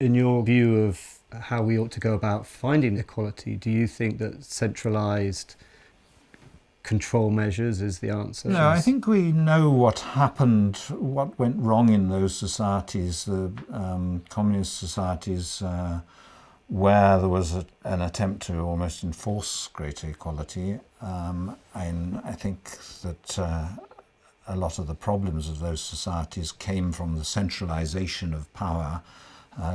In your view of how we ought to go about finding equality, do you think that centralised control measures is the answer? No, I think we know what happened, what went wrong in those societies, the communist societies, where there was an attempt to almost enforce greater equality. And I think that a lot of the problems of those societies came from the centralization of power.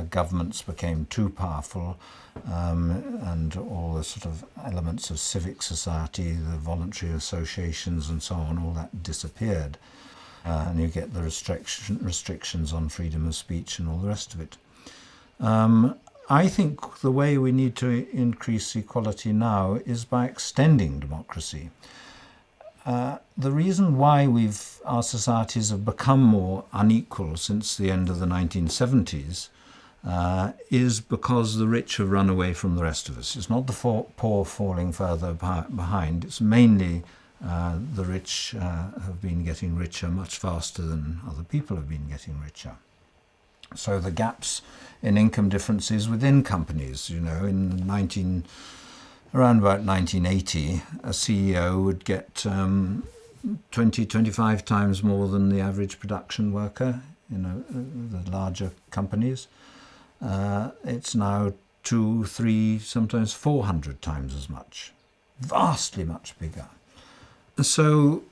Governments became too powerful, and all the sort of elements of civic society, the voluntary associations and so on, all that disappeared. And you get the restrictions on freedom of speech and all the rest of it. I think the way we need to increase equality now is by extending democracy. The reason why our societies have become more unequal since the end of the 1970s is because the rich have run away from the rest of us. It's not the poor falling further behind. It's mainly the rich have been getting richer much faster than other people have been getting richer. So the gaps in income differences within companies, around about 1980, a CEO would get 20, 25 times more than the average production worker in the larger companies. It's now 2, 3, sometimes 400 times as much. Vastly much bigger. So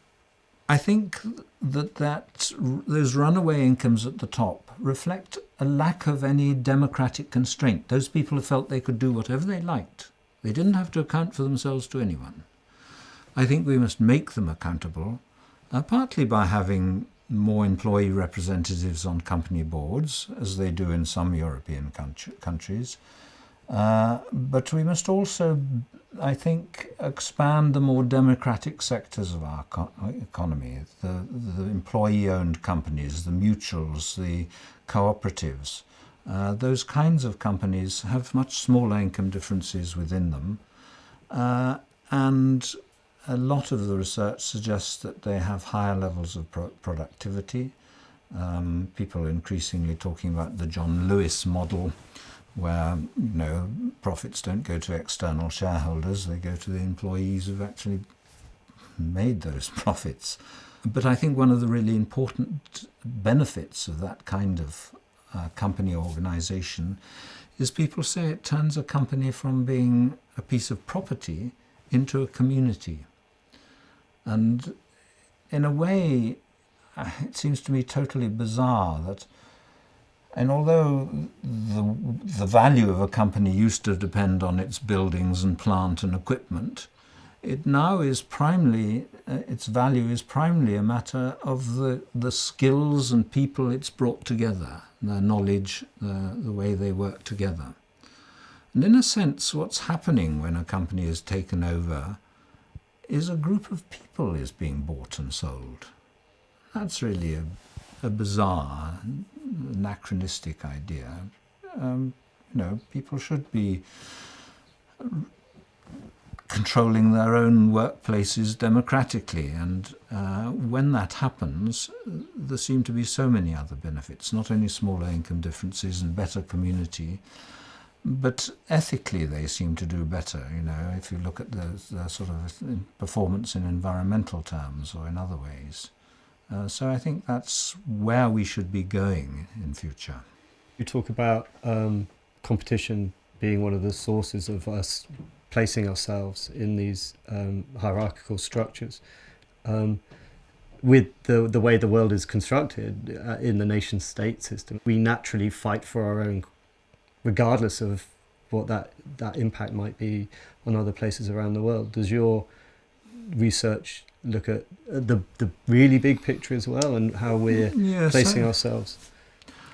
I think that those runaway incomes at the top reflect a lack of any democratic constraint. Those people felt they could do whatever they liked. They didn't have to account for themselves to anyone. I think we must make them accountable, partly by having more employee representatives on company boards, as they do in some European countries. But we must also, I think, expand the more democratic sectors of our economy, the employee-owned companies, the mutuals, the cooperatives. Those kinds of companies have much smaller income differences within them, and a lot of the research suggests that they have higher levels of productivity. People are increasingly talking about the John Lewis model, where profits don't go to external shareholders, they go to the employees who've actually made those profits. But I think one of the really important benefits of that kind of company organization is people say it turns a company from being a piece of property into a community. And in a way, it seems to me totally bizarre that, and although the value of a company used to depend on its buildings and plant and equipment, it now is its value is primarily a matter of the skills and people it's brought together, their knowledge, the way they work together. And in a sense, what's happening when a company is taken over is a group of people is being bought and sold. That's really a bizarre, anachronistic idea. People should be controlling their own workplaces democratically, and when that happens, there seem to be so many other benefits, not only smaller income differences and better community, but ethically they seem to do better, if you look at the sort of performance in environmental terms or in other ways. So I think that's where we should be going in future. You talk about competition being one of the sources of us placing ourselves in these hierarchical structures. With the way the world is constructed in the nation-state system, we naturally fight for our own, regardless of what that impact might be on other places around the world. Does your research look at the really big picture as well, and how we're placing ourselves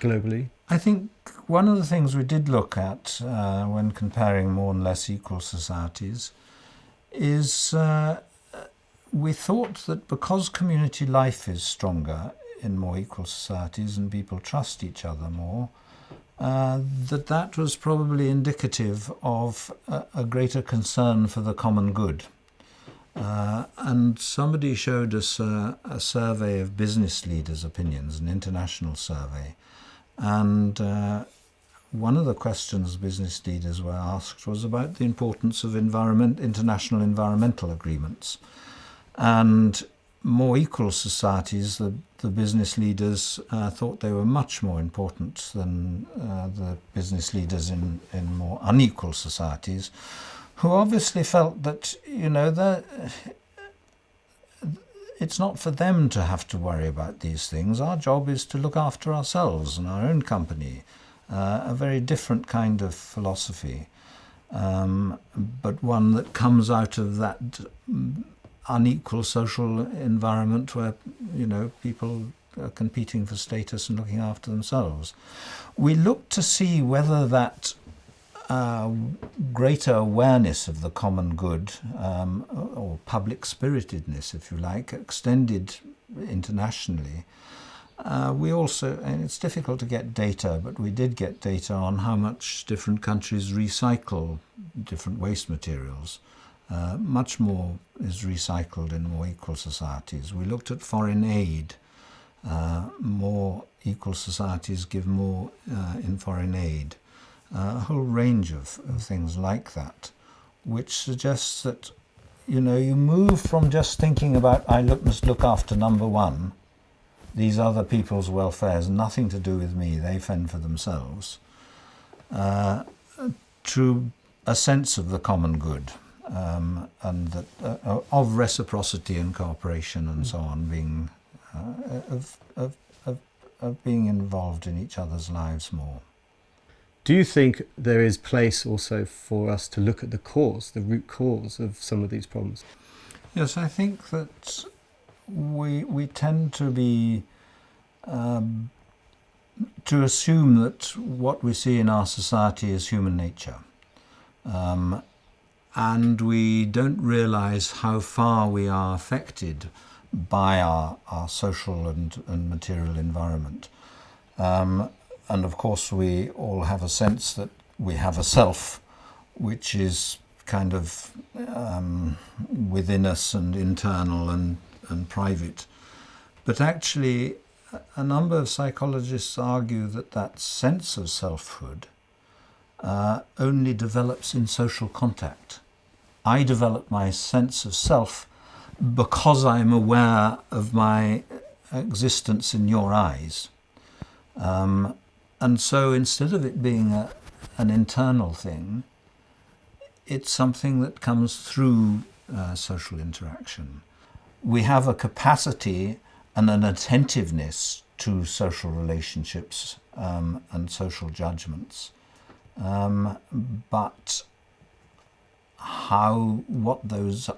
globally? I think one of the things we did look at when comparing more and less equal societies is we thought that because community life is stronger in more equal societies and people trust each other more, that was probably indicative of a greater concern for the common good. And somebody showed us a survey of business leaders' opinions, an international survey, and one of the questions business leaders were asked was about the importance of international environmental agreements. And more equal societies, the business leaders thought they were much more important than the business leaders in more unequal societies, who obviously felt that, it's not for them to have to worry about these things. Our job is to look after ourselves and our own company. A very different kind of philosophy, but one that comes out of that unequal social environment where, people are competing for status and looking after themselves. We look to see whether that greater awareness of the common good, or public spiritedness, if you like, extended internationally. We also, and it's difficult to get data, but we did get data on how much different countries recycle different waste materials. Much more is recycled in more equal societies. We looked at foreign aid. More equal societies give more in foreign aid. A whole range of things like that, which suggests that, you move from just thinking about, must look after number one, these other people's welfare has nothing to do with me, they fend for themselves, to a sense of the common good, and that, of reciprocity and cooperation and so on, being of being involved in each other's lives more. Do you think there is place also for us to look at the root cause of some of these problems? Yes, I think that we tend to be to assume that what we see in our society is human nature, and we don't realise how far we are affected by our social and material environment. And of course we all have a sense that we have a self which is kind of within us and internal and private. But actually a number of psychologists argue that sense of selfhood only develops in social contact. I develop my sense of self because I'm aware of my existence in your eyes. And so instead of it being an internal thing, it's something that comes through social interaction. We have a capacity and an attentiveness to social relationships and social judgments. But what those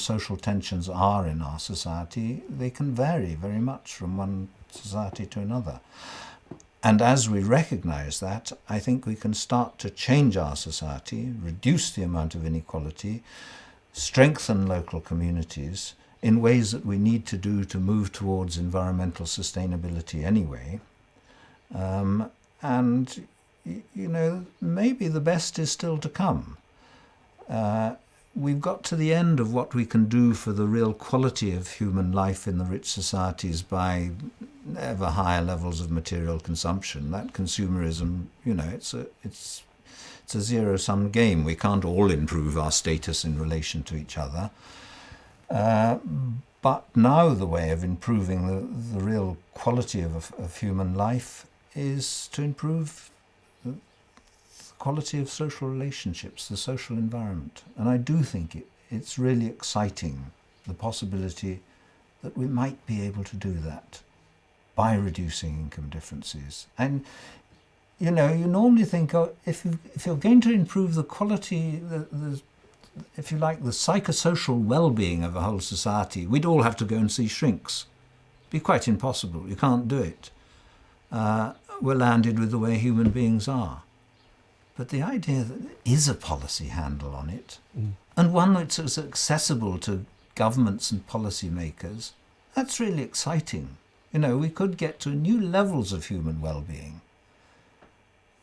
social tensions are in our society, they can vary very much from one society to another. And as we recognise that, I think we can start to change our society, reduce the amount of inequality, strengthen local communities in ways that we need to do to move towards environmental sustainability anyway. And, maybe the best is still to come. We've got to the end of what we can do for the real quality of human life in the rich societies by ever higher levels of material consumption. That consumerism, it's a zero-sum game. We can't all improve our status in relation to each other. But now the way of improving the real quality of human life is to improve the quality of social relationships, the social environment. And I do think it's really exciting, the possibility that we might be able to do that by reducing income differences. And, you normally think, if you're going to improve the quality, if you like, the psychosocial well-being of a whole society, we'd all have to go and see shrinks. It'd be quite impossible. You can't do it. We're landed with the way human beings are. But the idea that there is a policy handle on it, and one that's accessible to governments and policymakers, that's really exciting. We could get to new levels of human well-being.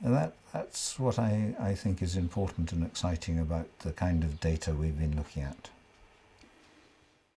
And that's what I think is important and exciting about the kind of data we've been looking at.